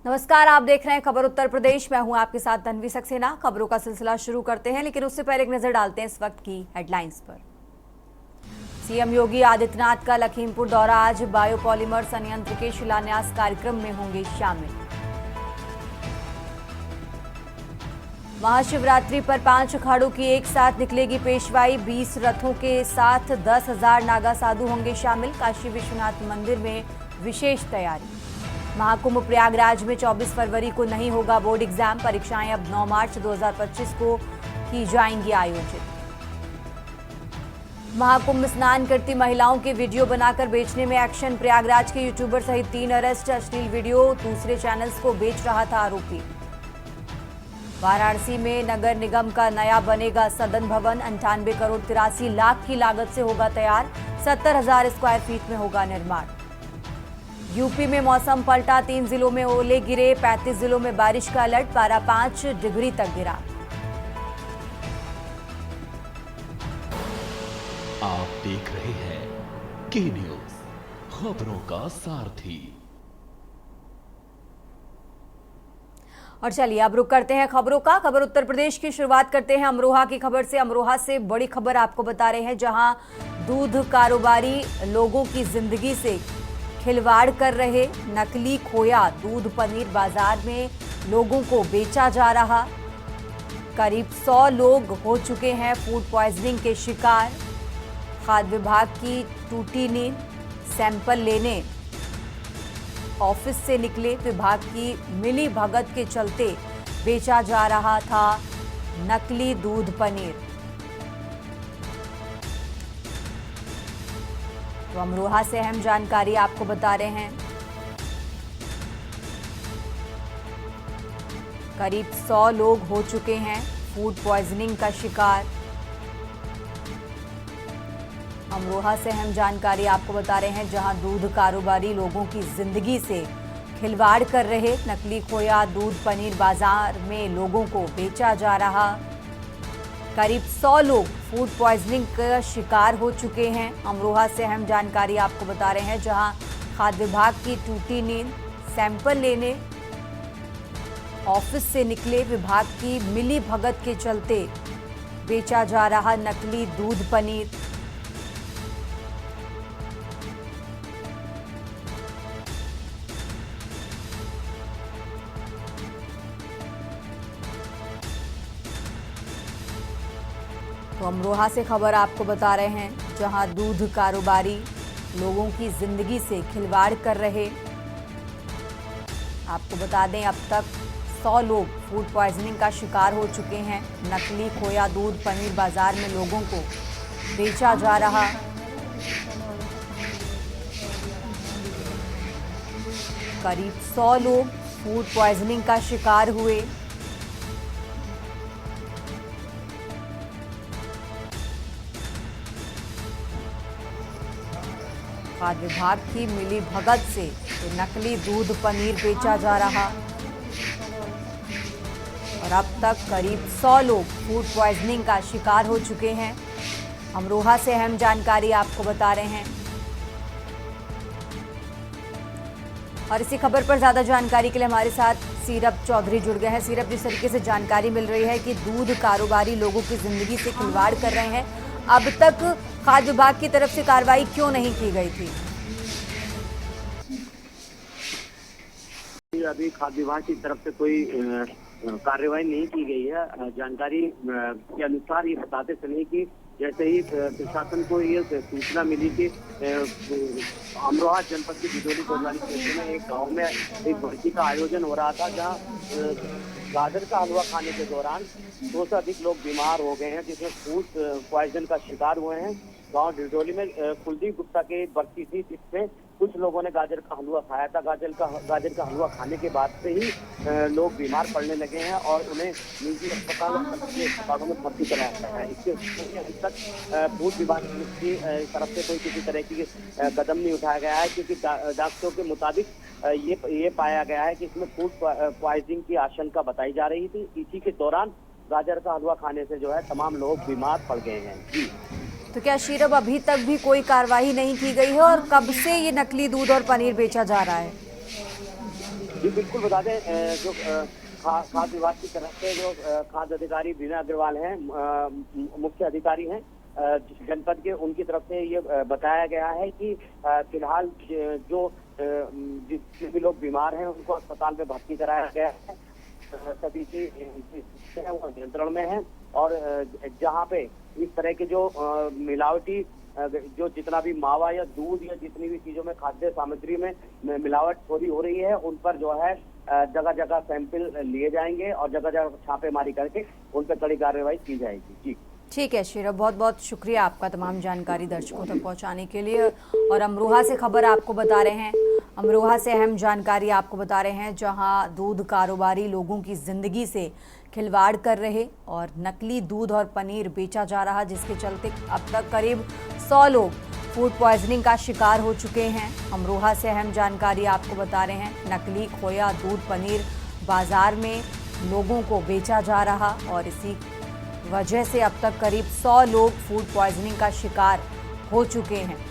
नमस्कार, आप देख रहे हैं खबर उत्तर प्रदेश। मैं हूं आपके साथ तन्वी सक्सेना। खबरों का सिलसिला शुरू करते हैं, लेकिन उससे पहले एक नजर डालते हैं इस वक्त की हेडलाइंस पर। सीएम योगी आदित्यनाथ का लखीमपुर दौरा। आज बायोपॉलीमर संयंत्र के शिलान्यास कार्यक्रम में होंगे शामिल। महाशिवरात्रि पर 5 अखाड़ों की एक साथ निकलेगी पेशवाई। 20 रथों के साथ 10,000 नागा साधु होंगे शामिल। काशी विश्वनाथ मंदिर में विशेष तैयारी। महाकुंभ प्रयागराज में 24 फरवरी को नहीं होगा बोर्ड एग्जाम। परीक्षाएं अब 9 मार्च 2025 को की जाएंगी आयोजित। महाकुंभ स्नान करती महिलाओं के वीडियो बनाकर बेचने में एक्शन। प्रयागराज के यूट्यूबर सहित 3 अरेस्ट। अश्लील वीडियो दूसरे चैनल्स को बेच रहा था आरोपी। वाराणसी में नगर निगम का नया बनेगा सदन भवन। 98 करोड़ 83 लाख की लागत से होगा तैयार। 70,000 स्क्वायर फीट में होगा निर्माण। यूपी में मौसम पलटा। 3 जिलों में ओले गिरे। 35 जिलों में बारिश का अलर्ट। पारा 5 डिग्री तक गिरा। आप देख रहे हैं के न्यूज, खबरों का सारथी। और चलिए अब रुक करते हैं खबरों का। खबर उत्तर प्रदेश की शुरुआत करते हैं अमरोहा की खबर से। अमरोहा से बड़ी खबर आपको बता रहे हैं, जहां दूध कारोबारी लोगों की जिंदगी से खिलवाड़ कर रहे नकली खोया दूध पनीर बाजार में लोगों को बेचा जा रहा। करीब 100 लोग हो चुके हैं फूड पॉइजनिंग के शिकार। खाद्य विभाग की टूटी नींद। सैंपल लेने ऑफिस से निकले विभाग की मिली भगत के चलते बेचा जा रहा था नकली दूध पनीर। तो अमरोहा से अहम जानकारी आपको बता रहे हैं। करीब 100 लोग हो चुके हैं फूड पॉइजनिंग का शिकार। अमरोहा से अहम जानकारी आपको बता रहे हैं, जहां दूध कारोबारी लोगों की जिंदगी से खिलवाड़ कर रहे नकली खोया दूध पनीर बाजार में लोगों को बेचा जा रहा। करीब 100 लोग फूड पॉइजनिंग का शिकार हो चुके हैं। अमरोहा से अहम जानकारी आपको बता रहे हैं, जहां खाद्य विभाग की टूटी नींद। सैंपल लेने ऑफिस से निकले विभाग की मिली भगत के चलते बेचा जा रहा नकली दूध पनीर। तो अमरोहा से खबर आपको बता रहे हैं, जहां दूध कारोबारी लोगों की जिंदगी से खिलवाड़ कर रहे। आपको बता दें, अब तक 100 लोग फूड पॉइजनिंग का शिकार हो चुके हैं। नकली खोया दूध पनीर बाजार में लोगों को बेचा जा रहा। करीब 100 लोग फूड पॉइजनिंग का शिकार हुए। खाद्य विभाग की मिली भगत से नकली दूध पनीर बेचा जा रहा। और अब तक करीब 100 लोग फूड पॉइजनिंग का शिकार हो चुके हैं। अमरोहा से अहम जानकारी आपको बता रहे हैं। और इसी खबर पर ज्यादा जानकारी के लिए हमारे साथ सीरप चौधरी जुड़ गए हैं। सीरप, जिस तरीके से जानकारी मिल रही है कि दूध कारोबारी लोगों की जिंदगी से खिलवाड़ कर रहे हैं, अब तक खाद्य विभाग की तरफ से कार्रवाई क्यों नहीं की गई थी? अभी खाद्य विभाग की तरफ से कोई कार्रवाई नहीं की गई है। जानकारी के अनुसार ये बताते चले कि जैसे ही प्रशासन को ये सूचना मिली कि अमरोहा जनपद के बिजोली कोतवाली क्षेत्र में एक गांव में एक भर्ती का आयोजन हो रहा था, जहां गाजर का हलवा खाने के दौरान 200 से अधिक लोग बीमार हो गए हैं, जिसमें फूड पॉइजन का शिकार हुए हैं। गांव डिडोली में कुलदीप गुप्ता की बर्ती थी, जिसमें कुछ लोगों ने गाजर का हलवा खाया था। गाजर का हलवा खाने के बाद से ही लोग बीमार पड़ने लगे हैं और उन्हें निजी अस्पतालों में भर्ती कराया गया है। इसके अभी तक फूड विभाग की तरफ से कोई किसी तरह की कदम नहीं उठाया गया है, क्योंकि डॉक्टरों के मुताबिक ये पाया गया है कि इसमें फूड पॉइजनिंग की आशंका बताई जा रही थी। इसी के दौरान गाजर का हलवा खाने से जो है तमाम लोग बीमार पड़ गए हैं। जी, तो क्या शीरब अभी तक भी कोई कार्रवाई नहीं की गई है, और कब से ये नकली दूध और पनीर बेचा जा रहा है? जी बिल्कुल बता दें, जो खाद्य विभाग की तरफ से जो खाद्य अधिकारी बीना अग्रवाल हैं, मुख्य अधिकारी हैं जनपद के, उनकी तरफ से ये बताया गया है कि फिलहाल जो जितने भी लोग बीमार हैं उनको अस्पताल में भर्ती कराया गया है। सभी चीज वो नियंत्रण में है और जहाँ पे इस तरह के जो मिलावटी जो जितना भी मावा या दूध या जितनी भी चीजों में खाद्य सामग्री में मिलावट थोड़ी हो रही है, उन पर जो है जगह जगह सैंपल लिए जाएंगे और जगह जगह छापेमारी करके उन पर कड़ी कार्रवाई की जाएगी। जी ठीक है श्रीराम, बहुत बहुत शुक्रिया आपका तमाम जानकारी दर्शकों तक पहुंचाने के लिए। और अमरोहा से खबर आपको बता रहे हैं, अमरोहा से अहम जानकारी आपको बता रहे हैं, जहां दूध कारोबारी लोगों की जिंदगी से खिलवाड़ कर रहे और नकली दूध और पनीर बेचा जा रहा, जिसके चलते अब तक करीब 100 लोग फूड पॉइजनिंग का शिकार हो चुके हैं। अमरोहा से अहम जानकारी आपको बता रहे हैं, नकली खोया दूध पनीर बाजार में लोगों को बेचा जा रहा और इसी वजह से अब तक करीब 100 लोग फूड पॉइजनिंग का शिकार हो चुके हैं।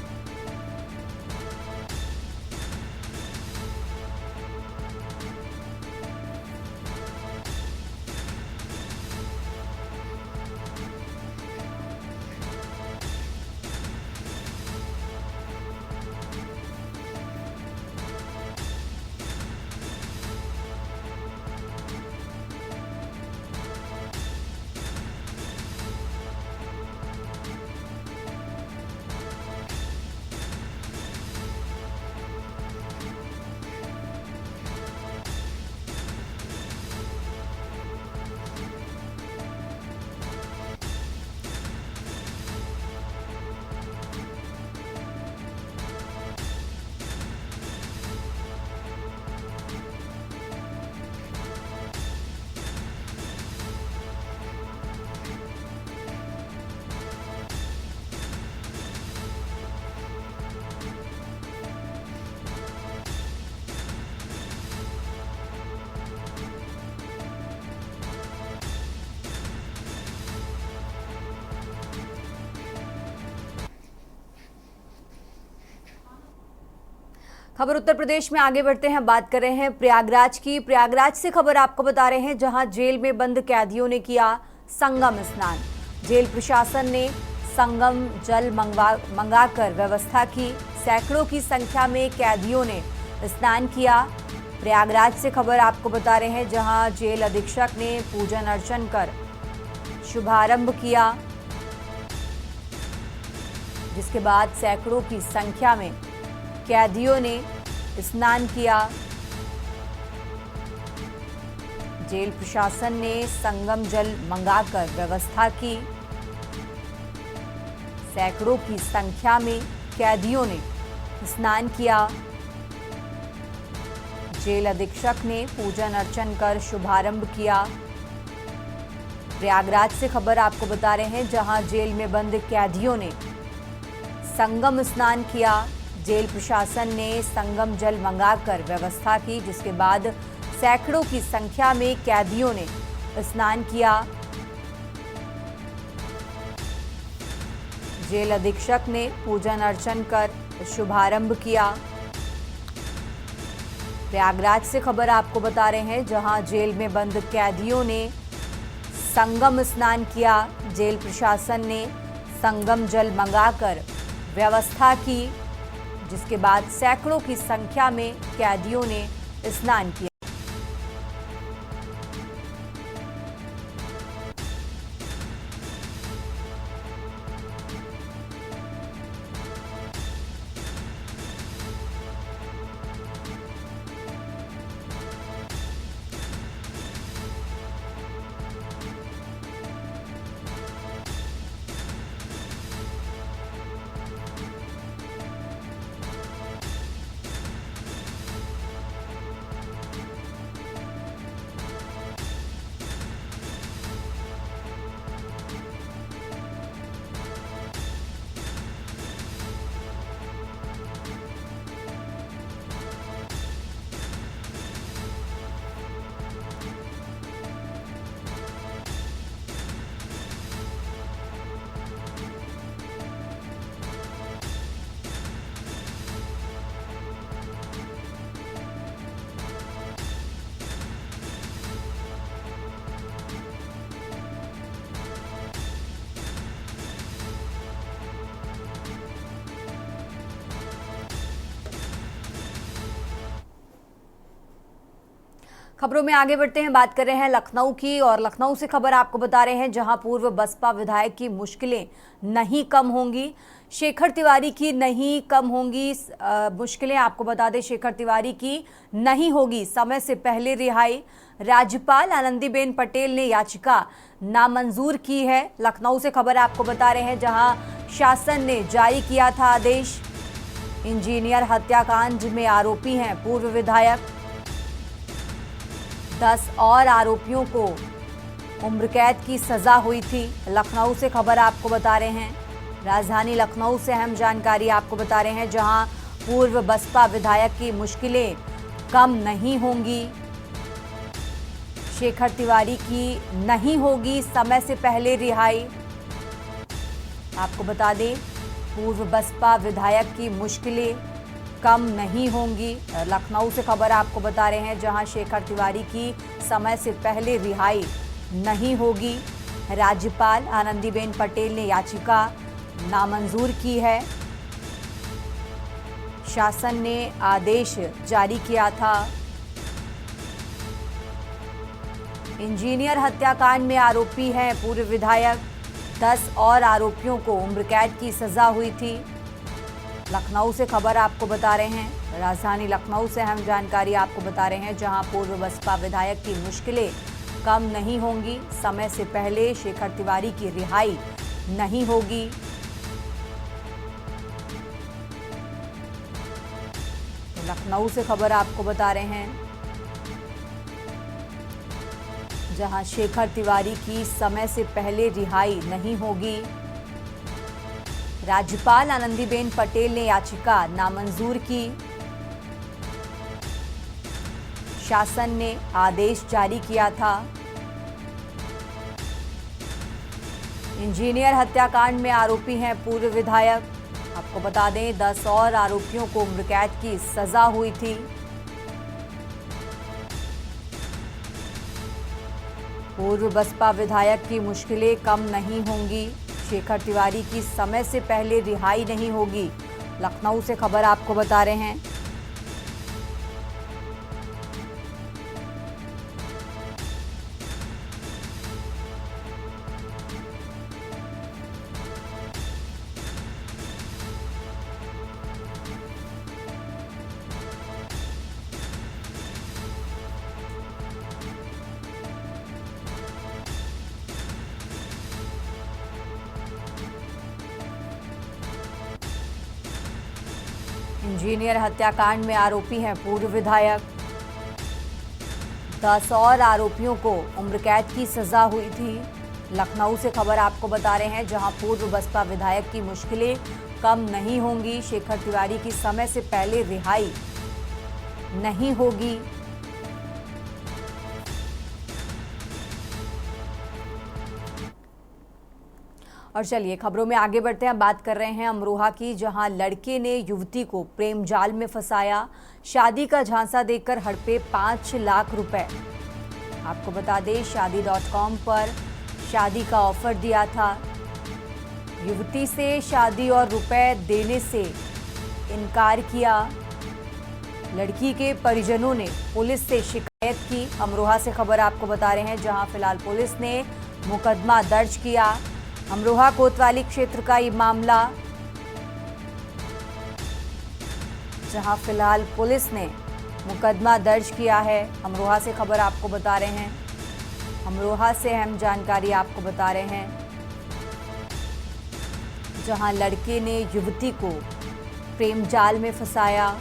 खबर उत्तर प्रदेश में आगे बढ़ते हैं, बात कर रहे हैं प्रयागराज की। प्रयागराज से खबर आपको बता रहे हैं, जहां जेल में बंद कैदियों ने किया संगम स्नान। जेल प्रशासन ने संगम जल मंगाकर व्यवस्था की। सैकड़ों की संख्या में कैदियों ने स्नान किया। प्रयागराज से खबर आपको बता रहे हैं, जहां जेल अधीक्षक ने पूजन अर्चन कर शुभारंभ किया, जिसके बाद सैकड़ों की संख्या में कैदियों ने स्नान किया। जेल प्रशासन ने संगम जल मंगाकर व्यवस्था की। सैकड़ों की संख्या में कैदियों ने स्नान किया। जेल अधीक्षक ने पूजन अर्चन कर शुभारंभ किया। प्रयागराज से खबर आपको बता रहे हैं, जहां जेल में बंद कैदियों ने संगम स्नान किया। जेल प्रशासन ने संगम जल मंगाकर व्यवस्था की, जिसके बाद सैकड़ों की संख्या में कैदियों ने स्नान किया। जेल अधीक्षक ने पूजन अर्चन कर शुभारंभ किया। प्रयागराज से खबर आपको बता रहे हैं, जहां जेल में बंद कैदियों ने संगम स्नान किया। जेल प्रशासन ने संगम जल मंगाकर व्यवस्था की, जिसके बाद सैकड़ों की संख्या में कैदियों ने स्नान किया। खबरों में आगे बढ़ते हैं, बात कर रहे हैं लखनऊ की, और लखनऊ से खबर आपको बता रहे हैं जहां पूर्व बसपा विधायक की मुश्किलें नहीं कम होंगी। शेखर तिवारी की नहीं कम होंगी मुश्किलें। आपको बता दें, शेखर तिवारी की नहीं होगी समय से पहले रिहाई। राज्यपाल आनंदीबेन पटेल ने याचिका नामंजूर की है। लखनऊ से खबर आपको बता रहे हैं जहां शासन ने जारी किया था आदेश। इंजीनियर हत्याकांड में आरोपी हैं पूर्व विधायक। 10 और आरोपियों को उम्र कैद की सजा हुई थी। लखनऊ से खबर आपको बता रहे हैं, राजधानी लखनऊ से अहम जानकारी आपको बता रहे हैं जहां पूर्व बसपा विधायक की मुश्किलें कम नहीं होंगी। शेखर तिवारी की नहीं होगी समय से पहले रिहाई। आपको बता दें, पूर्व बसपा विधायक की मुश्किलें कम नहीं होंगी। लखनऊ से खबर आपको बता रहे हैं जहां शेखर तिवारी की समय से पहले रिहाई नहीं होगी। राज्यपाल आनंदीबेन पटेल ने याचिका नामंजूर की है। शासन ने आदेश जारी किया था। इंजीनियर हत्याकांड में आरोपी हैं पूर्व विधायक। 10 और आरोपियों को उम्र कैद की सजा हुई थी। लखनऊ से खबर आपको बता रहे हैं, राजधानी लखनऊ से अहम जानकारी आपको बता रहे हैं जहां पूर्व बसपा विधायक की मुश्किलें कम नहीं होंगी। समय से पहले शेखर तिवारी की रिहाई नहीं होगी। तो लखनऊ से खबर आपको बता रहे हैं जहां शेखर तिवारी की समय से पहले रिहाई नहीं होगी। राज्यपाल आनंदीबेन पटेल ने याचिका नामंजूर की। शासन ने आदेश जारी किया था। इंजीनियर हत्याकांड में आरोपी हैं पूर्व विधायक। आपको बता दें, 10 और आरोपियों को उम्र कैद की सजा हुई थी। पूर्व बसपा विधायक की मुश्किलें कम नहीं होंगी। शेखर तिवारी की समय से पहले रिहाई नहीं होगी। लखनऊ से खबर आपको बता रहे हैं। इंजीनियर हत्याकांड में आरोपी हैं पूर्व विधायक। 10 और आरोपियों को उम्र कैद की सजा हुई थी। लखनऊ से खबर आपको बता रहे हैं जहां पूर्व बसपा विधायक की मुश्किलें कम नहीं होंगी। शेखर तिवारी की समय से पहले रिहाई नहीं होगी। और चलिए खबरों में आगे बढ़ते हैं, बात कर रहे हैं अमरोहा की, जहां लड़के ने युवती को प्रेम जाल में फंसाया। शादी का झांसा देकर हड़पे 5 लाख रुपए। आपको बता दें, शादी.com पर शादी का ऑफर दिया था। युवती से शादी और रुपए देने से इनकार किया। लड़की के परिजनों ने पुलिस से शिकायत की। अमरोहा से खबर आपको बता रहे हैं जहां फिलहाल पुलिस ने मुकदमा दर्ज किया। अमरोहा कोतवाली क्षेत्र का ये मामला, जहां फिलहाल पुलिस ने मुकदमा दर्ज किया है। अमरोहा से खबर आपको बता रहे हैं। अमरोहा से अहम जानकारी आपको बता रहे हैं जहां लड़के ने युवती को प्रेम जाल में फंसाया।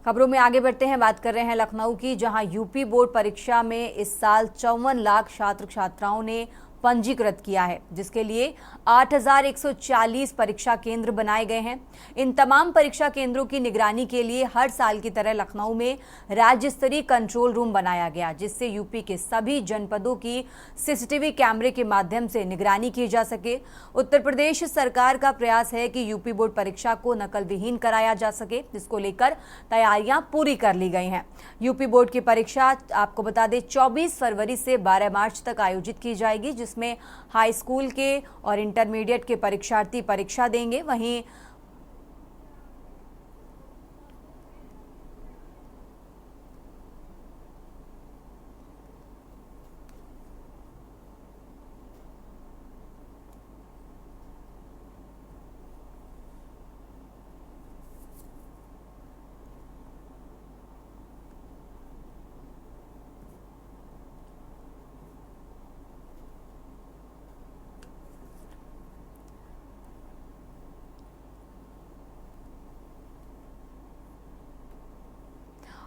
खबरों में आगे बढ़ते हैं, बात कर रहे हैं लखनऊ की, जहां यूपी बोर्ड परीक्षा में इस साल 54 लाख छात्र छात्राओं ने पंजीकृत किया है, जिसके लिए 8,140 परीक्षा केंद्र बनाए गए हैं। इन तमाम परीक्षा केंद्रों की निगरानी के लिए हर साल की तरह लखनऊ में राज्य स्तरीय कंट्रोल रूम बनाया गया, जिससे यूपी के सभी जनपदों की सीसीटीवी कैमरे के माध्यम से निगरानी की जा सके। उत्तर प्रदेश सरकार का प्रयास है कि यूपी बोर्ड परीक्षा को नकल विहीन कराया जा सके, जिसको लेकर तैयारियां पूरी कर ली गई हैं। यूपी बोर्ड की परीक्षा आपको बता दें 24 फरवरी से 12 मार्च तक आयोजित की जाएगी, जिसमें जिसमें हाई स्कूल के और इंटरमीडिएट के परीक्षार्थी परीक्षा देंगे। वहीं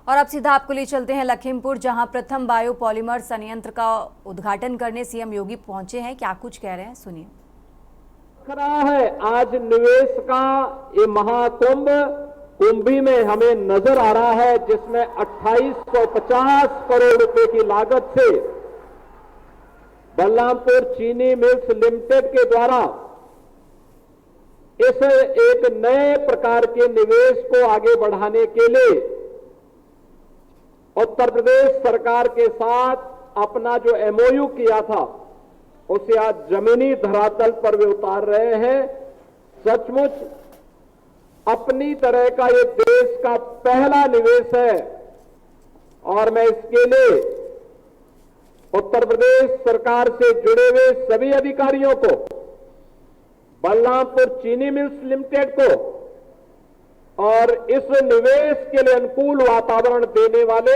और अब सीधा आपको ले चलते हैं लखीमपुर, जहां प्रथम बायो पॉलीमर संयंत्र का उद्घाटन करने सीएम योगी पहुंचे हैं। क्या कुछ कह रहे हैं, सुनिए। रहा है आज निवेश का ये महाकुंभ कुंभी में हमें नजर आ रहा है, जिसमें 2850 करोड़ रुपए की लागत से बलरामपुर चीनी मिल्स लिमिटेड के द्वारा इस एक नए प्रकार के निवेश को आगे बढ़ाने के लिए उत्तर प्रदेश सरकार के साथ अपना जो एमओयू किया था उसे आज जमीनी धरातल पर वे उतार रहे हैं। सचमुच अपनी तरह का ये देश का पहला निवेश है और मैं इसके लिए उत्तर प्रदेश सरकार से जुड़े हुए सभी अधिकारियों को, बलरामपुर चीनी मिल्स लिमिटेड को और इस निवेश के लिए अनुकूल वातावरण देने वाले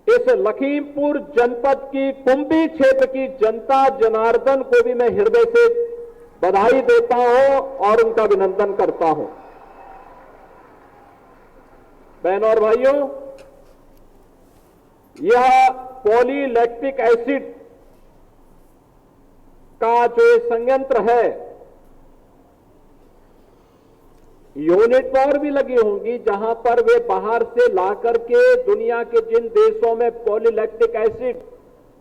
इस लखीमपुर जनपद की कुंभी क्षेत्र की जनता जनार्दन को भी मैं हृदय से बधाई देता हूं और उनका अभिनंदन करता हूं। बहनों और भाइयों, यह पॉलीलैक्टिक एसिड का जो संयंत्र है, यूनिट और भी लगी होंगी जहां पर वे बाहर से ला करके दुनिया के जिन देशों में पॉलीलैक्टिक एसिड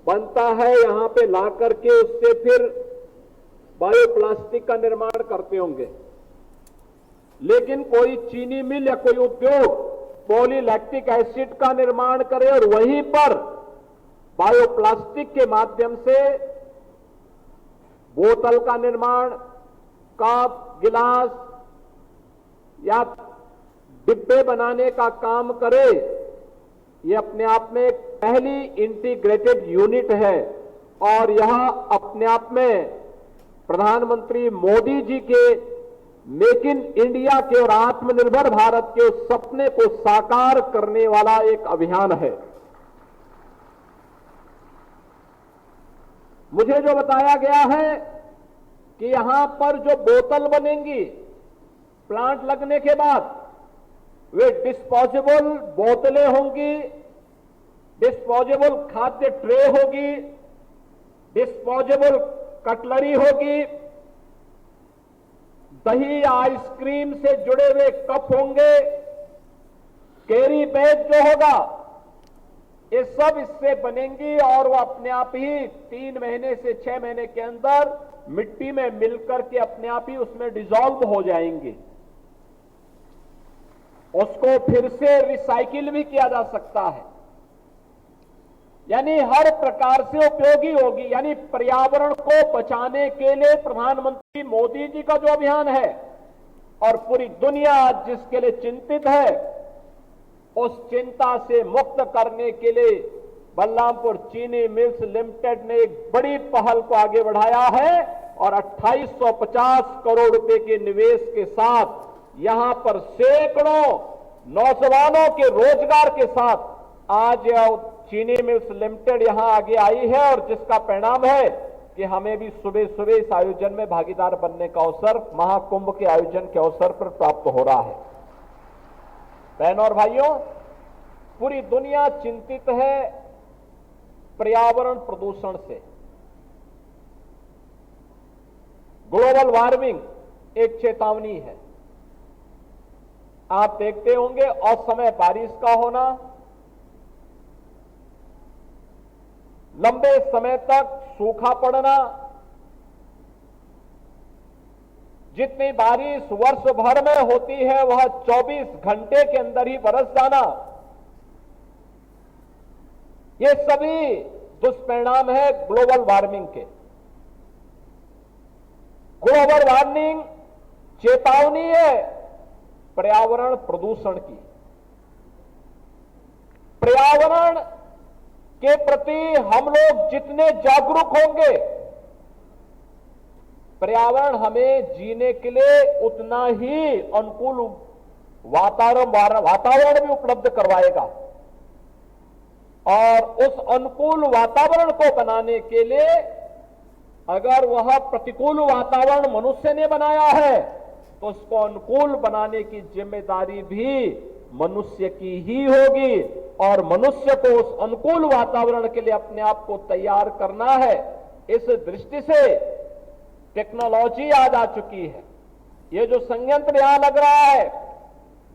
बनता है यहां पे ला करके उससे फिर बायोप्लास्टिक का निर्माण करते होंगे। लेकिन कोई चीनी मिल या कोई उद्योग पॉलीलैक्टिक एसिड का निर्माण करे और वहीं पर बायोप्लास्टिक के माध्यम से बोतल का निर्माण, कप, गिलास या डिब्बे बनाने का काम करे, ये अपने आप में एक पहली इंटीग्रेटेड यूनिट है और यह अपने आप में प्रधानमंत्री मोदी जी के मेक इन इंडिया के और आत्मनिर्भर भारत के उस सपने को साकार करने वाला एक अभियान है। मुझे जो बताया गया है कि यहां पर जो बोतल बनेंगी प्लांट लगने के बाद वे डिस्पोजेबल बोतलें होंगी, डिस्पोजेबल खाद्य ट्रे होगी, डिस्पोजेबल कटलरी होगी, दही आइसक्रीम से जुड़े हुए कप होंगे, कैरी बैग जो होगा, ये सब इससे बनेंगी और वो अपने आप ही 3 महीने से 6 महीने के अंदर मिट्टी में मिलकर के अपने आप ही उसमें डिसॉल्व हो जाएंगे। उसको फिर से रिसाइकिल भी किया जा सकता है, यानी हर प्रकार से उपयोगी होगी। यानी पर्यावरण को बचाने के लिए प्रधानमंत्री मोदी जी का जो अभियान है और पूरी दुनिया आज जिसके लिए चिंतित है, उस चिंता से मुक्त करने के लिए बलरामपुर चीनी मिल्स लिमिटेड ने एक बड़ी पहल को आगे बढ़ाया है और 2850 करोड़ रुपए के निवेश के साथ यहां पर सैकड़ों नौजवानों के रोजगार के साथ आज यह चीनी मिल्स लिमिटेड यहां आगे आई है और जिसका परिणाम है कि हमें भी सुबह सुबह इस आयोजन में भागीदार बनने का अवसर महाकुंभ के आयोजन के अवसर पर प्राप्त हो रहा है। बहनों और भाइयों, पूरी दुनिया चिंतित है पर्यावरण प्रदूषण से। ग्लोबल वार्मिंग एक चेतावनी है। आप देखते होंगे असमय बारिश का होना, लंबे समय तक सूखा पड़ना, जितनी बारिश वर्ष भर में होती है वह 24 घंटे के अंदर ही बरस जाना, ये सभी दुष्परिणाम है ग्लोबल वार्मिंग के। ग्लोबल वार्मिंग चेतावनी है पर्यावरण प्रदूषण की। पर्यावरण के प्रति हम लोग जितने जागरूक होंगे, पर्यावरण हमें जीने के लिए उतना ही अनुकूल वातावरण भी उपलब्ध करवाएगा। और उस अनुकूल वातावरण को बनाने के लिए अगर वह प्रतिकूल वातावरण मनुष्य ने बनाया है तो उसको अनुकूल बनाने की जिम्मेदारी भी मनुष्य की ही होगी। और मनुष्य को उस अनुकूल वातावरण के लिए अपने आप को तैयार करना है। इस दृष्टि से टेक्नोलॉजी आज आ चुकी है। ये जो संयंत्र यहां लग रहा है,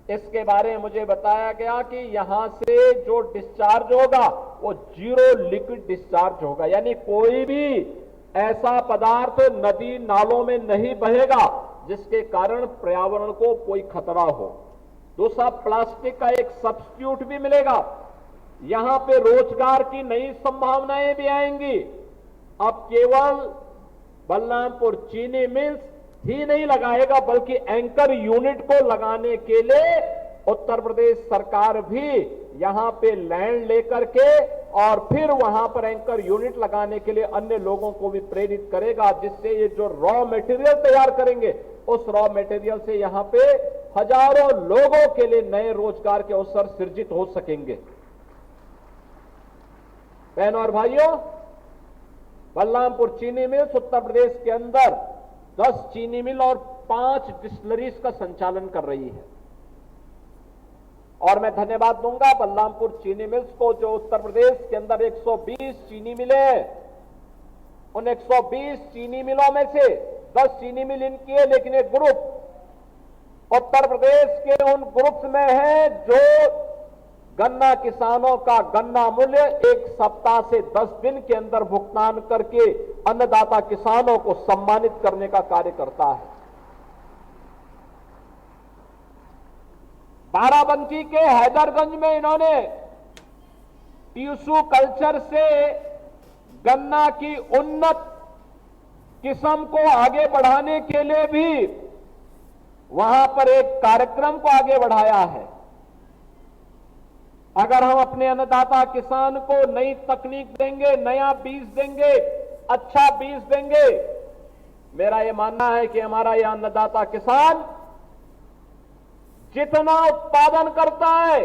इसके बारे में मुझे बताया गया कि यहां से जो डिस्चार्ज होगा वो जीरो लिक्विड डिस्चार्ज होगा, यानी कोई भी ऐसा पदार्थ नदी नालों में नहीं बहेगा जिसके कारण पर्यावरण को कोई खतरा हो। दूसरा, प्लास्टिक का एक सब्स्टिट्यूट भी मिलेगा। यहां पे रोजगार की नई संभावनाएं भी आएंगी। अब केवल बलरामपुर चीनी मिल्स ही नहीं लगाएगा, बल्कि एंकर यूनिट को लगाने के लिए उत्तर प्रदेश सरकार भी यहां पे लैंड लेकर के और फिर वहां पर एंकर यूनिट लगाने के लिए अन्य लोगों को भी प्रेरित करेगा, जिससे ये जो रॉ मटेरियल तैयार करेंगे उस रॉ मटेरियल से यहां पे हजारों लोगों के लिए नए रोजगार के अवसर सृजित हो सकेंगे। बहनों और भाइयों, बलरामपुर चीनी मिल्स उत्तर प्रदेश के अंदर 10 चीनी मिल और 5 डिस्टिलरीज का संचालन कर रही है। और मैं धन्यवाद दूंगा बलरामपुर चीनी मिल्स को, जो उत्तर प्रदेश के अंदर 120 चीनी मिलें हैं। उन 120 चीनी मिलों में से 10 चीनी मिल इनकी है, लेकिन एक ग्रुप उत्तर प्रदेश के उन ग्रुप्स में है जो गन्ना किसानों का गन्ना मूल्य 1 सप्ताह से 10 दिन के अंदर भुगतान करके अन्नदाता किसानों को सम्मानित करने का कार्य करता है। बाराबंकी के हैदरगंज में इन्होंने टिश्यू कल्चर से गन्ना की उन्नत किस्म को आगे बढ़ाने के लिए भी वहां पर एक कार्यक्रम को आगे बढ़ाया है। अगर हम अपने अन्नदाता किसान को नई तकनीक देंगे, नया बीज देंगे, अच्छा बीज देंगे, मेरा यह मानना है कि हमारा यह अन्नदाता किसान जितना उत्पादन करता है,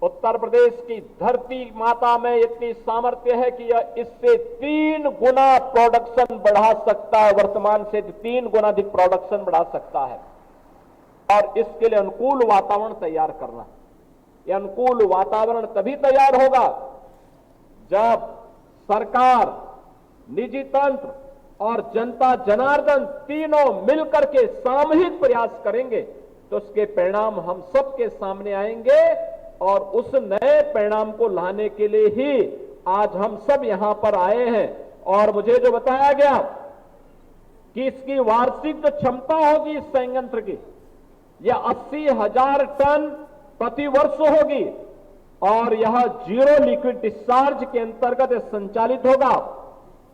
उत्तर प्रदेश की धरती माता में इतनी सामर्थ्य है कि यह इससे 3 गुना प्रोडक्शन बढ़ा सकता है। वर्तमान से 3 गुना अधिक प्रोडक्शन बढ़ा सकता है। और इसके लिए अनुकूल वातावरण तैयार करना। यह अनुकूल वातावरण तभी तैयार होगा जब सरकार, निजी तंत्र और जनता जनार्दन तीनों मिलकर के सामूहिक प्रयास करेंगे, तो उसके परिणाम हम सबके सामने आएंगे। और उस नए परिणाम को लाने के लिए ही आज हम सब यहां पर आए हैं। और मुझे जो बताया गया कि इसकी वार्षिक जो क्षमता होगी इस संयंत्र की, यह 80,000 टन प्रति वर्ष होगी। और यह जीरो लिक्विड डिस्चार्ज के अंतर्गत संचालित होगा।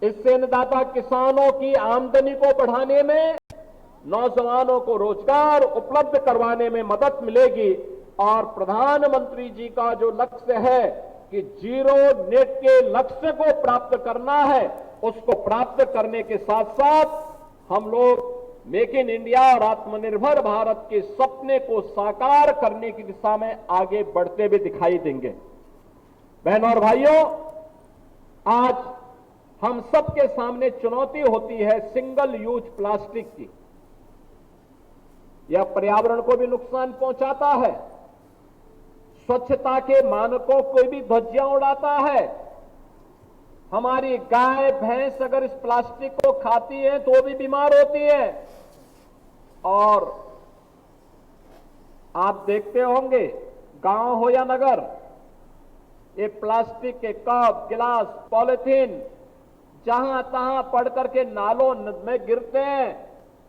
इससे अन्नदाता किसानों की आमदनी को बढ़ाने में, नौजवानों को रोजगार उपलब्ध करवाने में मदद मिलेगी। और प्रधानमंत्री जी का जो लक्ष्य है कि जीरो नेट के लक्ष्य को प्राप्त करना है, उसको प्राप्त करने के साथ साथ हम लोग मेक इन इंडिया और आत्मनिर्भर भारत के सपने को साकार करने की दिशा में आगे बढ़ते हुए दिखाई देंगे। बहनों और भाइयों, आज हम सबके सामने चुनौती होती है सिंगल यूज प्लास्टिक की। यह पर्यावरण को भी नुकसान पहुंचाता है, स्वच्छता के मानकों को भी ध्वजियां उड़ाता है। हमारी गाय भैंस अगर इस प्लास्टिक को खाती है तो वो भी बीमार होती है। और आप देखते होंगे गांव हो या नगर, ये प्लास्टिक के कप, गिलास, पॉलिथीन जहां तहां पड़ करके नालों में गिरते हैं,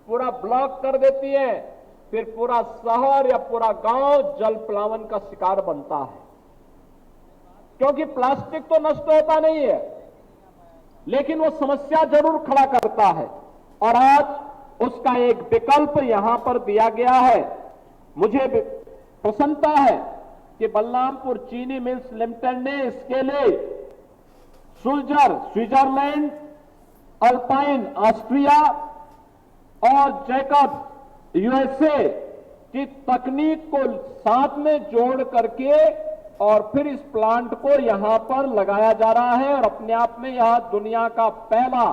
पूरा ब्लॉक कर देती है। फिर पूरा शहर या पूरा गांव जल प्लावन का शिकार बनता है। क्योंकि प्लास्टिक तो नष्ट होता नहीं है, लेकिन वो समस्या जरूर खड़ा करता है और आज उसका एक विकल्प यहां पर दिया गया है। मुझे प्रसन्नता है कि बलरामपुर चीनी मिल्स लिमिटेड ने इसके लिए सुल्जर स्विट्जरलैंड, अल्पाइन ऑस्ट्रिया और जैकब यूएसए की तकनीक को साथ में जोड़ करके और फिर इस प्लांट को यहां पर लगाया जा रहा है और अपने आप में यह दुनिया का पहला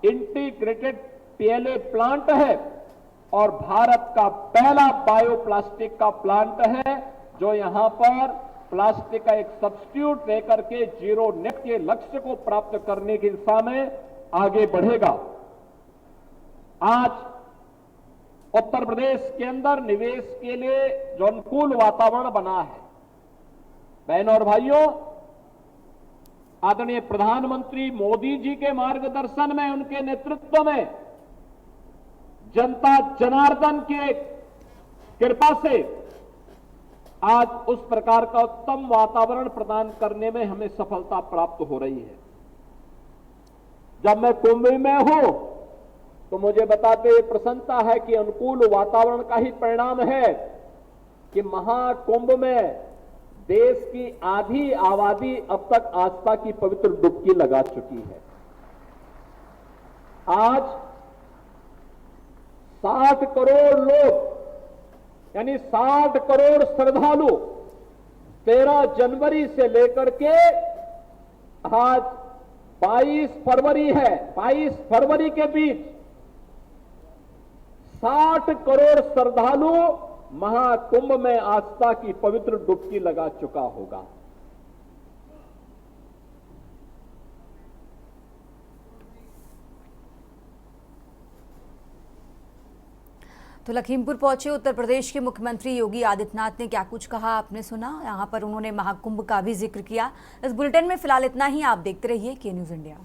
इंटीग्रेटेड पीएलए प्लांट है और भारत का पहला बायोप्लास्टिक का प्लांट है जो यहां पर प्लास्टिक का एक सब्स्टिट्यूट लेकर के जीरो नेट के लक्ष्य को प्राप्त करने की दिशा में आगे बढ़ेगा। आज उत्तर प्रदेश के अंदर निवेश के लिए जो अनुकूल वातावरण बना है, बहनों और भाइयों, आदरणीय प्रधानमंत्री मोदी जी के मार्गदर्शन में, उनके नेतृत्व में, जनता जनार्दन के कृपा से आज उस प्रकार का उत्तम वातावरण प्रदान करने में हमें सफलता प्राप्त हो रही है। जब मैं कुंभ में हूं तो मुझे बताते हुए प्रसन्नता है कि अनुकूल वातावरण का ही परिणाम है कि महाकुंभ में देश की आधी आबादी अब तक आस्था की पवित्र डुबकी लगा चुकी है। आज 60 करोड़ लोग यानी 60 करोड़ श्रद्धालु 13 जनवरी से लेकर के आज 22 फरवरी है, 22 फरवरी के बीच 60 करोड़ श्रद्धालु महाकुंभ में आस्था की पवित्र डुबकी लगा चुका होगा। तो लखीमपुर पहुंचे उत्तर प्रदेश के मुख्यमंत्री योगी आदित्यनाथ ने क्या कुछ कहा आपने सुना। यहां पर उन्होंने महाकुंभ का भी जिक्र किया। इस बुलेटिन में फिलहाल इतना ही। आप देखते रहिए के न्यूज़ इंडिया।